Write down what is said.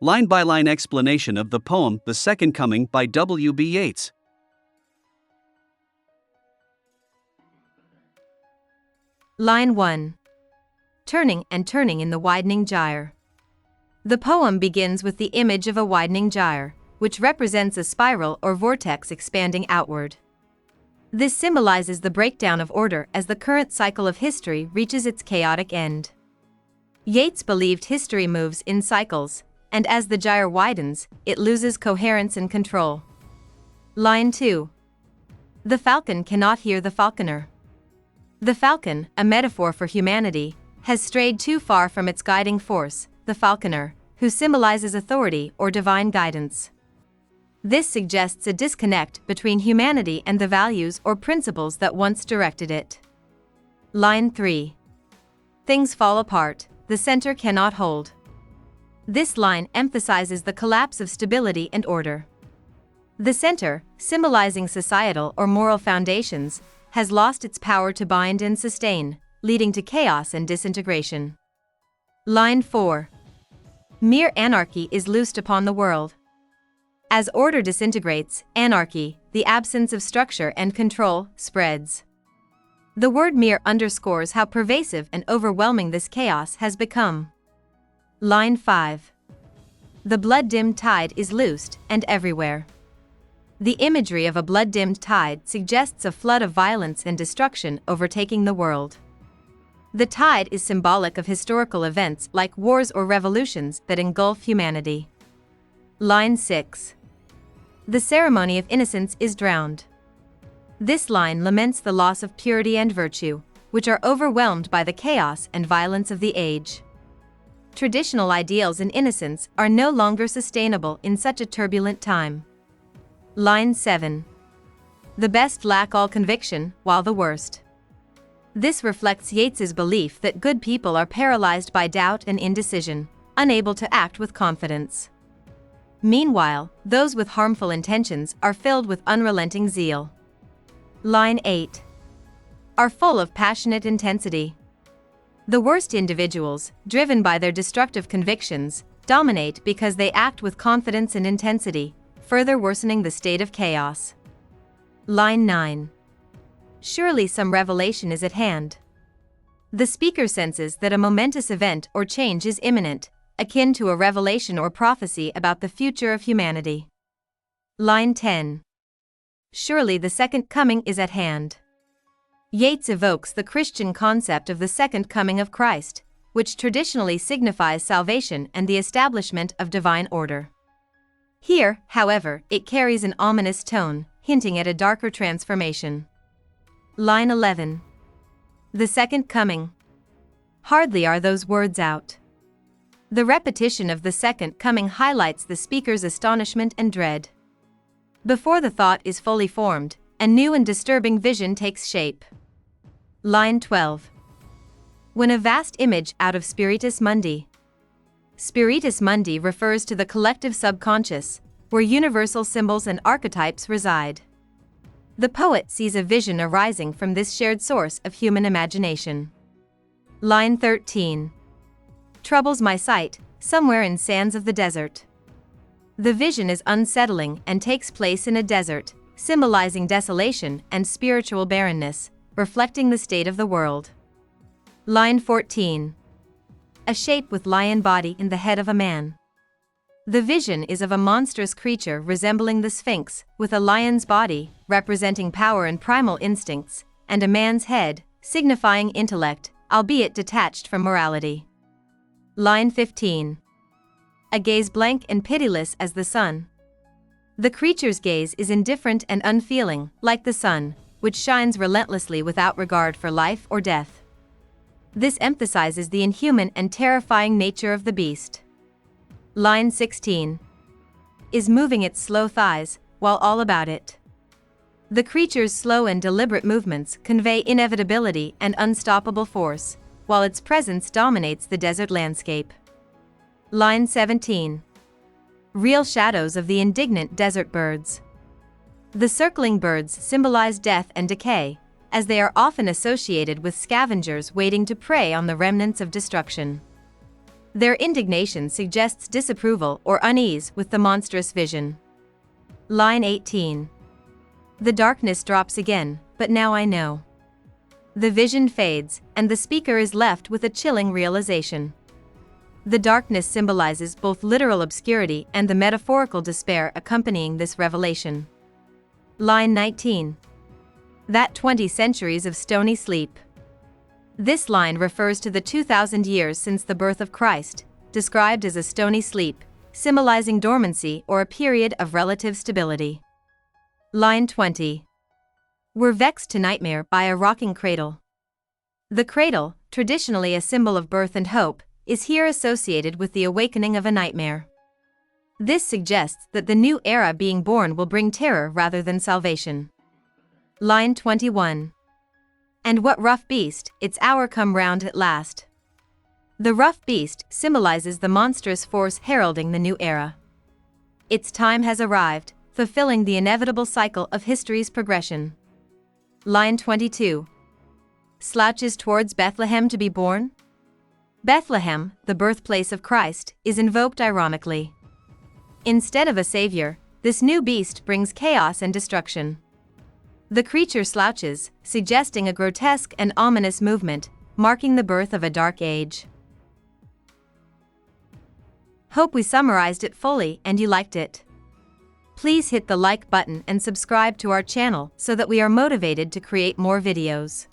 Line-by-line explanation of the poem The Second Coming by W.B. Yeats. Line 1. Turning and turning in the widening gyre. The poem begins with the image of a widening gyre, which represents a spiral or vortex expanding outward. This symbolizes the breakdown of order as the current cycle of history reaches its chaotic end. Yeats believed history moves in cycles, and as the gyre widens, it loses coherence and control. Line 2. The falcon cannot hear the falconer. The falcon, a metaphor for humanity, has strayed too far from its guiding force, the falconer, who symbolizes authority or divine guidance. This suggests a disconnect between humanity and the values or principles that once directed it. Line 3. Things fall apart, the center cannot hold. This line emphasizes the collapse of stability and order. The center, symbolizing societal or moral foundations, has lost its power to bind and sustain, leading to chaos and disintegration. Line 4. Mere anarchy is loosed upon the world. As order disintegrates, anarchy, the absence of structure and control, spreads. The word mere underscores how pervasive and overwhelming this chaos has become. Line 5. The blood-dimmed tide is loosed, and everywhere. The imagery of a blood-dimmed tide suggests a flood of violence and destruction overtaking the world. The tide is symbolic of historical events like wars or revolutions that engulf humanity. Line 6. The ceremony of innocence is drowned. This line laments the loss of purity and virtue, which are overwhelmed by the chaos and violence of the age. Traditional ideals and innocence are no longer sustainable in such a turbulent time. Line 7. The best lack all conviction, while the worst. This reflects Yeats's belief that good people are paralyzed by doubt and indecision, unable to act with confidence. Meanwhile, those with harmful intentions are filled with unrelenting zeal. Line 8. Are full of passionate intensity. The worst individuals, driven by their destructive convictions, dominate because they act with confidence and intensity, further worsening the state of chaos. Line 9. Surely some revelation is at hand. The speaker senses that a momentous event or change is imminent, akin to a revelation or prophecy about the future of humanity. Line 10. Surely the second coming is at hand. Yeats evokes the Christian concept of the second coming of Christ, which traditionally signifies salvation and the establishment of divine order. Here, however, it carries an ominous tone, hinting at a darker transformation. Line 11. The second coming. Hardly are those words out. The repetition of the second coming highlights the speaker's astonishment and dread. Before the thought is fully formed, a new and disturbing vision takes shape. Line 12. When a vast image out of Spiritus Mundi. Spiritus Mundi refers to the collective subconscious, where universal symbols and archetypes reside. The poet sees a vision arising from this shared source of human imagination. Line 13. Troubles my sight, somewhere in sands of the desert. The vision is unsettling and takes place in a desert, symbolizing desolation and spiritual barrenness, reflecting the state of the world. Line 14. A shape with lion body in the head of a man. The vision is of a monstrous creature resembling the Sphinx, with a lion's body, representing power and primal instincts, and a man's head, signifying intellect, albeit detached from morality. Line 15. A gaze blank and pitiless as the sun. The creature's gaze is indifferent and unfeeling, like the sun, which shines relentlessly without regard for life or death. This emphasizes the inhuman and terrifying nature of the beast. Line 16. Is moving its slow thighs, while all about it. The creature's slow and deliberate movements convey inevitability and unstoppable force, while its presence dominates the desert landscape. Line 17. Real shadows of the indignant desert birds. The circling birds symbolize death and decay, as they are often associated with scavengers waiting to prey on the remnants of destruction. Their indignation suggests disapproval or unease with the monstrous vision. Line 18. The darkness drops again, but now I know. The vision fades, and the speaker is left with a chilling realization. The darkness symbolizes both literal obscurity and the metaphorical despair accompanying this revelation. Line 19. That 20 centuries of stony sleep. This line refers to the 2,000 years since the birth of Christ, described as a stony sleep, symbolizing dormancy or a period of relative stability. Line 20. We're vexed to nightmare by a rocking cradle. The cradle, traditionally a symbol of birth and hope, is here associated with the awakening of a nightmare. This suggests that the new era being born will bring terror rather than salvation. Line 21. And what rough beast, its hour come round at last. The rough beast symbolizes the monstrous force heralding the new era. Its time has arrived, fulfilling the inevitable cycle of history's progression. Line 22. Slouches towards Bethlehem to be born? Bethlehem, the birthplace of Christ, is invoked ironically. Instead of a savior, this new beast brings chaos and destruction. The creature slouches, suggesting a grotesque and ominous movement, marking the birth of a dark age. Hope we summarized it fully and you liked it. Please hit the like button and subscribe to our channel so that we are motivated to create more videos.